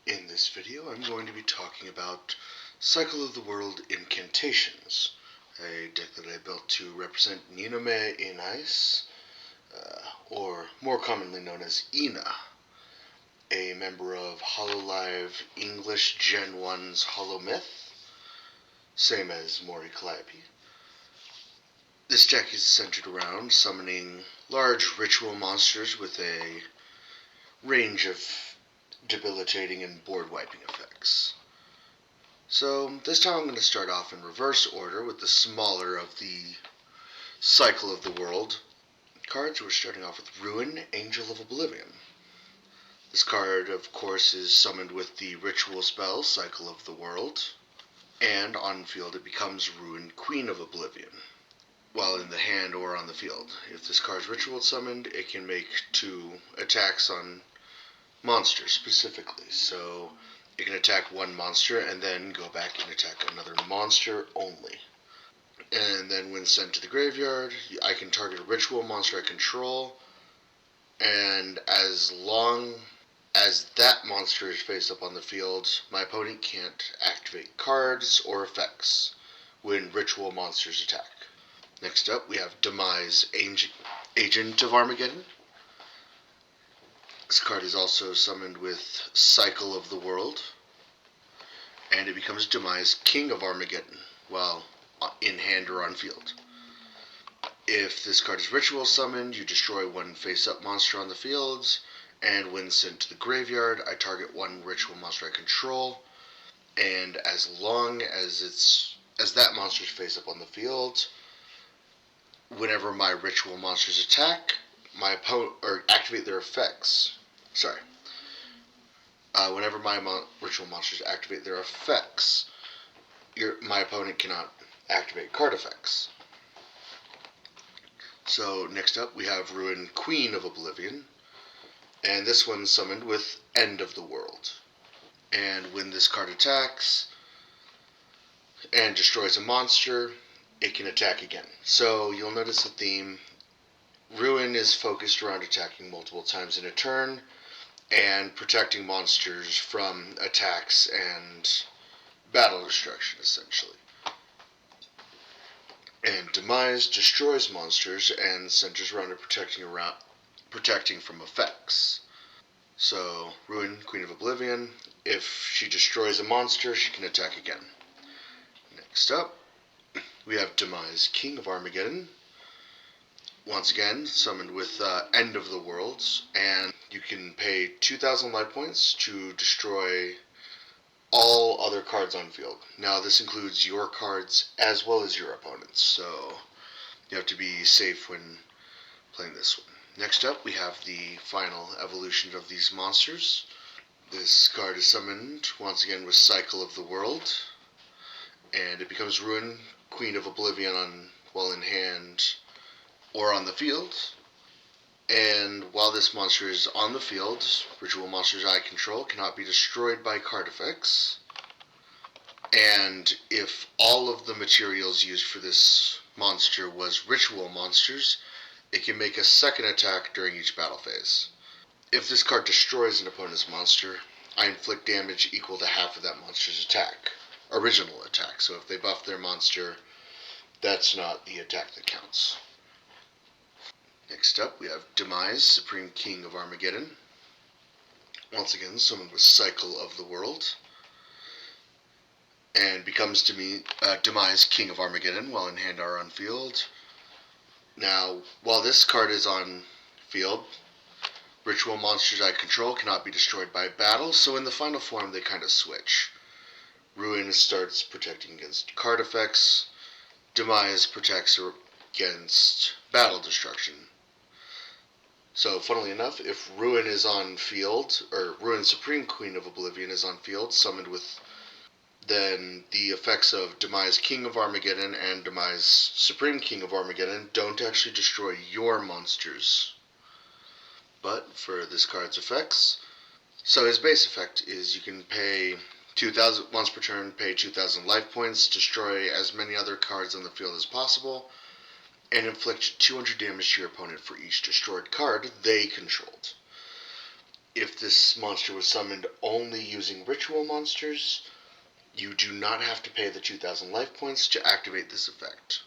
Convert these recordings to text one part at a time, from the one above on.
In this video, I'm going to be talking about Cycle of the World incantations, a deck that I built to represent Ninomae Inais, or more commonly known as Ina, a member of Hololive English Gen 1's Holo Myth, same as Mori Calliope. This deck is centered around summoning large ritual monsters with a range of debilitating and board-wiping effects. So this time I'm going to start off in reverse order with the smaller of the Cycle of the World cards. We're starting off with Ruin, Angel of Oblivion. This card, of course, is summoned with the ritual spell Cycle of the World, and on field it becomes Ruin, Queen of Oblivion, while in the hand or on the field. If this card is ritual summoned, it can make 2 attacks on monsters specifically, so it can attack one monster and then go back and attack another monster only. And then when sent to the graveyard, I can target a ritual monster I control, and as long as that monster is face up on the field, my opponent can't activate cards or effects when ritual monsters attack. Next up, we have Demise, Agent of Armageddon. This card is also summoned with Cycle of the World, and it becomes Demise, King of Armageddon, while in hand or on field. If this card is ritual summoned, you destroy one face-up monster on the field, and when sent to the graveyard, I target one ritual monster I control, and as long as that monster is face-up on the field, whenever my ritual monsters attack, my opponent or activate their effects. Whenever my ritual monsters activate their effects, my opponent cannot activate card effects. So next up we have Ruin, Queen of Oblivion, and this one's summoned with End of the World. And when this card attacks and destroys a monster, it can attack again. So you'll notice the theme. Ruin is focused around attacking multiple times in a turn and protecting monsters from attacks and battle destruction, essentially. And Demise destroys monsters and centers around it protecting from effects. So Ruin, Queen of Oblivion, if she destroys a monster, she can attack again. Next up, we have Demise, King of Armageddon. Once again, summoned with End of the World, and you can pay 2,000 life points to destroy all other cards on field. Now this includes your cards as well as your opponent's, so you have to be safe when playing this one. Next up, we have the final evolution of these monsters. This card is summoned once again with Cycle of the World, and it becomes Ruin, Queen of Oblivion while in hand or on the field. And while this monster is on the field, ritual monsters I control cannot be destroyed by card effects. And if all of the materials used for this monster was ritual monsters, it can make a second attack during each battle phase. If this card destroys an opponent's monster, I inflict damage equal to half of that monster's original attack. So if they buff their monster, that's not the attack that counts. Next up, we have Demise, Supreme King of Armageddon. Once again, summoned with Cycle of the World, and becomes Demise, King of Armageddon, while in hand or on field. Now, while this card is on field, ritual monsters I control cannot be destroyed by battle, so in the final form they kind of switch. Ruin starts protecting against card effects, Demise protects against battle destruction. So, funnily enough, if Ruin is on field, or Ruin Supreme Queen of Oblivion is on field, summoned with then the effects of Demise King of Armageddon and Demise Supreme King of Armageddon don't actually destroy your monsters, but for this card's effects. So his base effect is you can pay 2,000 once per turn, pay 2,000 life points, destroy as many other cards on the field as possible, and inflict 200 damage to your opponent for each destroyed card they controlled. if this monster was summoned only using ritual monsters, you do not have to pay the 2,000 life points to activate this effect.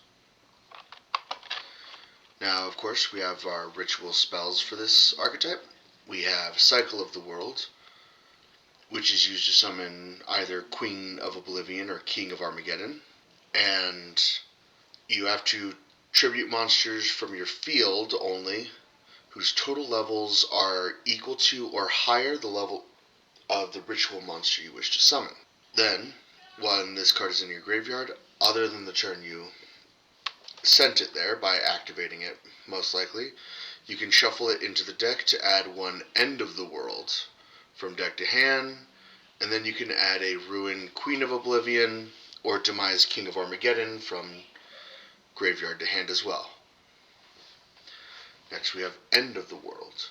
Now, of course, we have our ritual spells for this archetype. We have Cycle of the World, which is used to summon either Queen of Oblivion or King of Armageddon. And you have to tribute monsters from your field only, whose total levels are equal to or higher the level of the ritual monster you wish to summon. Then, when this card is in your graveyard, other than the turn you sent it there by activating it, most likely, you can shuffle it into the deck to add one End of the World from deck to hand, and then you can add a Ruin Queen of Oblivion or Demise King of Armageddon from graveyard to hand as well. Next we have End of the World.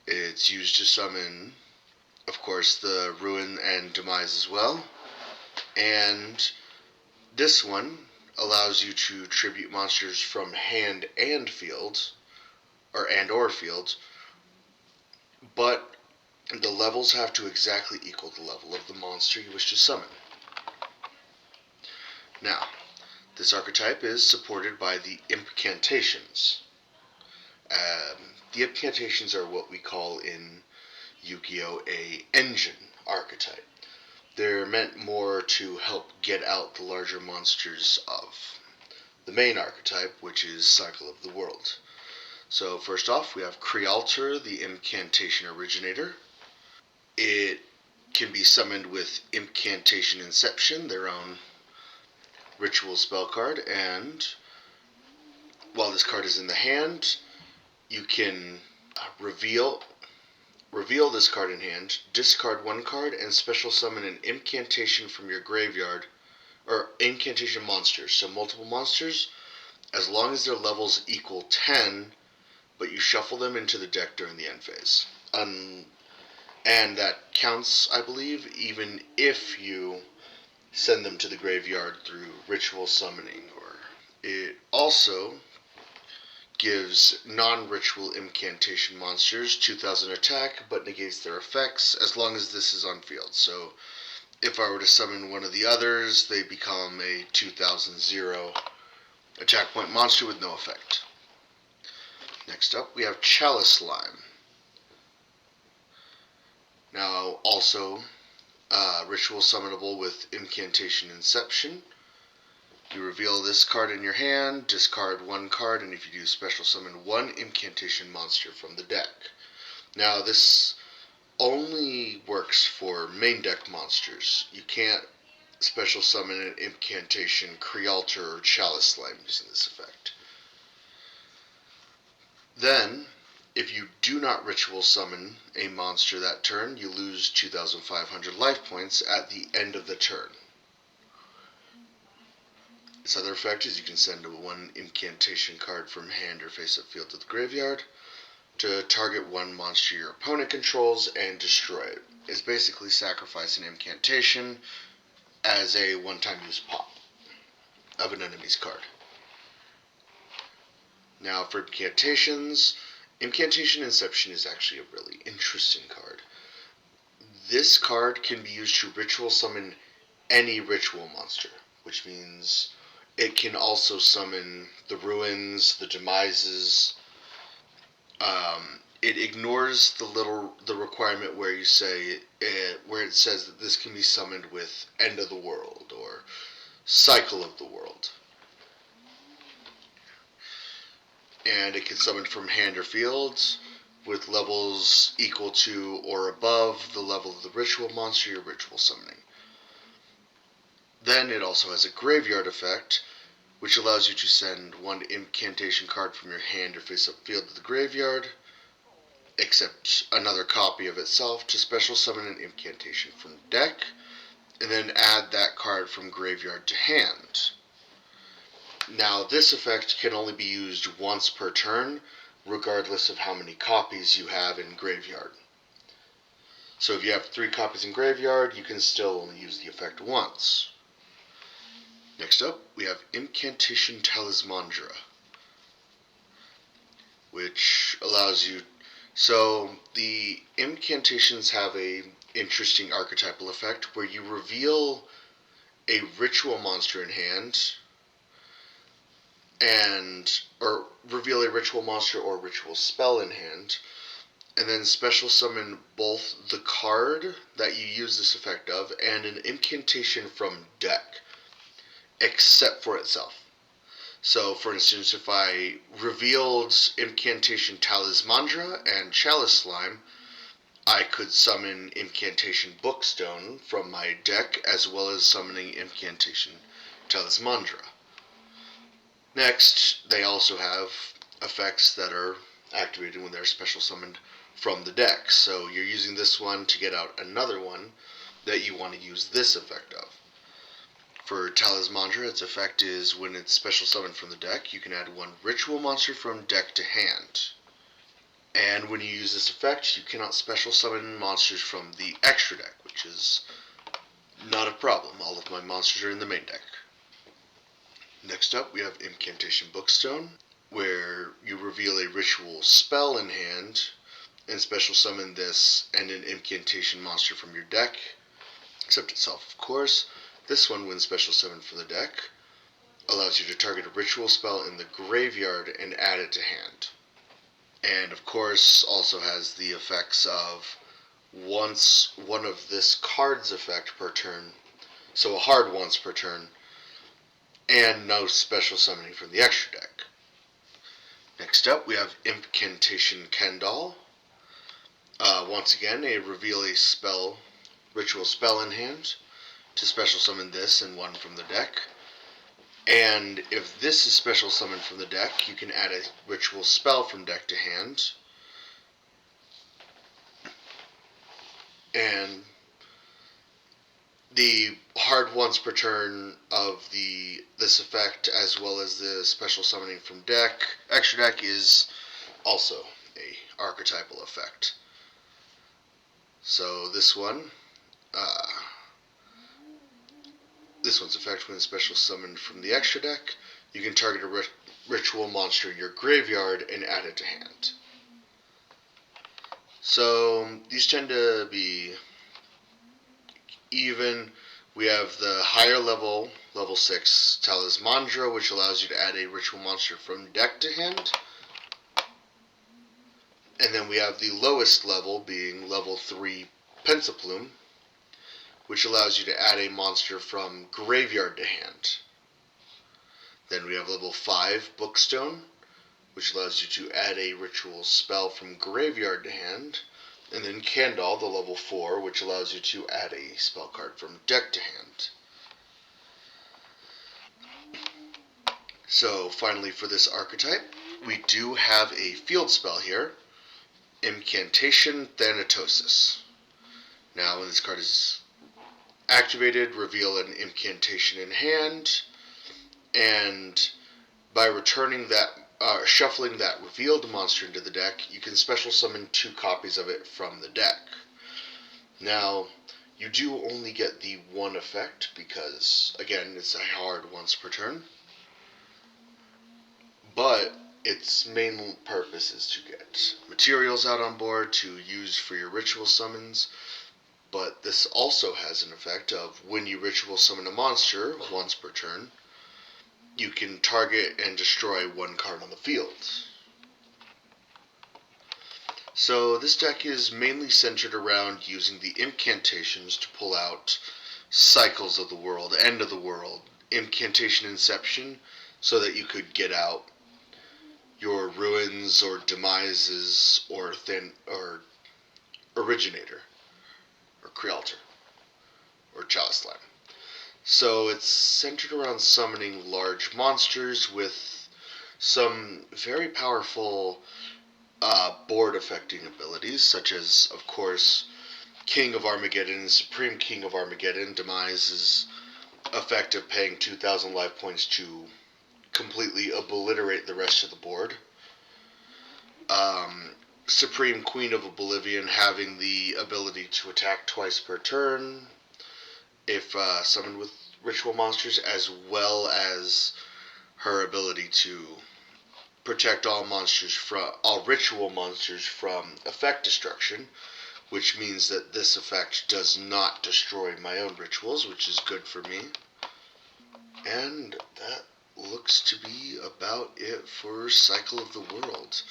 It's used to summon, of course, the Ruin and Demise as well, and this one allows you to tribute monsters from hand and field, or field, but the levels have to exactly equal the level of the monster you wish to summon. Now, this archetype is supported by the incantations. The incantations are what we call in Yu-Gi-Oh! A engine archetype. They're meant more to help get out the larger monsters of the main archetype, which is Cycle of the World. So first off, we have Crealter, the incantation originator. It can be summoned with Incantation Inception, their own ritual spell card, and while this card is in the hand, you can reveal this card in hand, discard one card, and special summon an incantation from your graveyard, or incantation monsters, so multiple monsters, as long as their levels equal 10, but you shuffle them into the deck during the end phase. And that counts, I believe, even if you send them to the graveyard through ritual summoning. Or it also gives non-ritual incantation monsters 2,000 attack, but negates their effects as long as this is on field. So if I were to summon one of the others, they become a 2,000 0 attack point monster with no effect. Next up, we have Chalice Slime. Now, also ritual summonable with Incantation Inception. You reveal this card in your hand, discard one card, and if you do, special summon one incantation monster from the deck. Now, this only works for main deck monsters. You can't special summon an incantation Crealter or Chalice Slime using this effect. Then, if you do not ritual summon a monster that turn, you lose 2,500 life points at the end of the turn. This other effect is you can send one incantation card from hand or face-up field to the graveyard to target one monster your opponent controls and destroy it. It's basically sacrifice an incantation as a one-time use pop of an enemy's card. Now for incantations, Incantation Inception is actually a really interesting card. This card can be used to ritual summon any ritual monster, which means it can also summon the Ruins, the Demises. It ignores the requirement where you say where it says that this can be summoned with End of the World or Cycle of the World. And it can summon from hand or fields with levels equal to or above the level of the ritual monster you're ritual summoning. Then it also has a graveyard effect, which allows you to send one incantation card from your hand or face-up field to the graveyard, except another copy of itself, to special summon an incantation from the deck, and then add that card from graveyard to hand. Now, this effect can only be used once per turn, regardless of how many copies you have in graveyard. So if you have 3 copies in graveyard, you can still only use the effect once. Next up, we have Incantation Talismandra, which allows you So the incantations have a interesting archetypal effect where you reveal a ritual monster in hand or reveal a ritual monster or ritual spell in hand, and then special summon both the card that you use this effect of and an incantation from deck, except for itself. So, for instance, if I revealed Incantation Talismandra and Chalice Slime, I could summon Incantation Bookstone from my deck, as well as summoning Incantation Talismandra. Next, they also have effects that are activated when they're special summoned from the deck. So you're using this one to get out another one that you want to use this effect of. For Talismandra, its effect is when it's special summoned from the deck, you can add one ritual monster from deck to hand. And when you use this effect, you cannot special summon monsters from the extra deck, which is not a problem. All of my monsters are in the main deck. Next up, we have Incantation Bookstone, where you reveal a ritual spell in hand and special summon this and an incantation monster from your deck, except itself, of course. This one, when special summoned from the deck, allows you to target a ritual spell in the graveyard and add it to hand. And of course, also has the effects of once one of this card's effect per turn, so a hard once per turn, and no special summoning from the extra deck. Next up, we have Incantation Kendall. Once again, reveal a ritual spell in hand to special summon this and one from the deck. And if this is special summoned from the deck, you can add a ritual spell from deck to hand. And the hard once per turn of this effect, as well as the special summoning from extra deck, is also a archetypal effect. So this one's effect when special summoned from the extra deck, you can target a ritual monster in your graveyard and add it to hand. So these tend to be even. We have the higher level 6 Talismandra, which allows you to add a ritual monster from deck to hand. And then we have the lowest level, being level 3 Pensaplume, which allows you to add a monster from graveyard to hand. Then we have level 5 Bookstone, which allows you to add a ritual spell from graveyard to hand. And then Kendall, the level 4, which allows you to add a spell card from deck to hand. So finally, for this archetype, we do have a field spell here, Incantation Thanatosis. Now when this card is activated, reveal an incantation in hand, and by returning that, shuffling that revealed monster into the deck, you can special summon 2 copies of it from the deck. Now, you do only get the one effect because, again, it's a hard once per turn, but its main purpose is to get materials out on board to use for your ritual summons. But this also has an effect of when you ritual summon a monster once per turn, you can target and destroy 1 card on the field. So this deck is mainly centered around using the incantations to pull out Cycles of the World, End of the World, Incantation Inception, so that you could get out your Ruins or Demises or Originator or Crealtar or Chalice Slime. So it's centered around summoning large monsters with some very powerful board affecting abilities, such as, of course, King of Armageddon, Supreme King of Armageddon. Demise's effect of paying 2,000 life points to completely obliterate the rest of the board. Supreme Queen of Oblivion having the ability to attack twice per turn if summoned with ritual monsters, as well as her ability to protect all ritual monsters from effect destruction, which means that this effect does not destroy my own rituals, which is good for me. And that looks to be about it for Cycle of the World.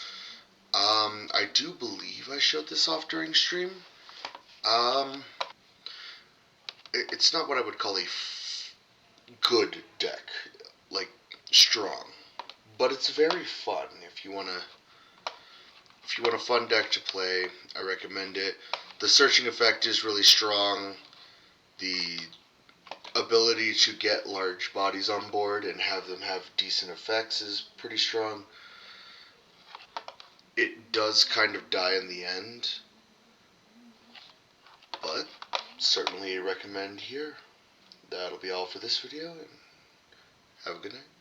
I do believe I showed this off during stream. It's not what I would call a good deck, like strong, but it's very fun. If you want a fun deck to play, I recommend it. The searching effect is really strong. The ability to get large bodies on board and have them have decent effects is pretty strong. It does kind of die in the end, but certainly recommend here. That'll be all for this video, and have a good night.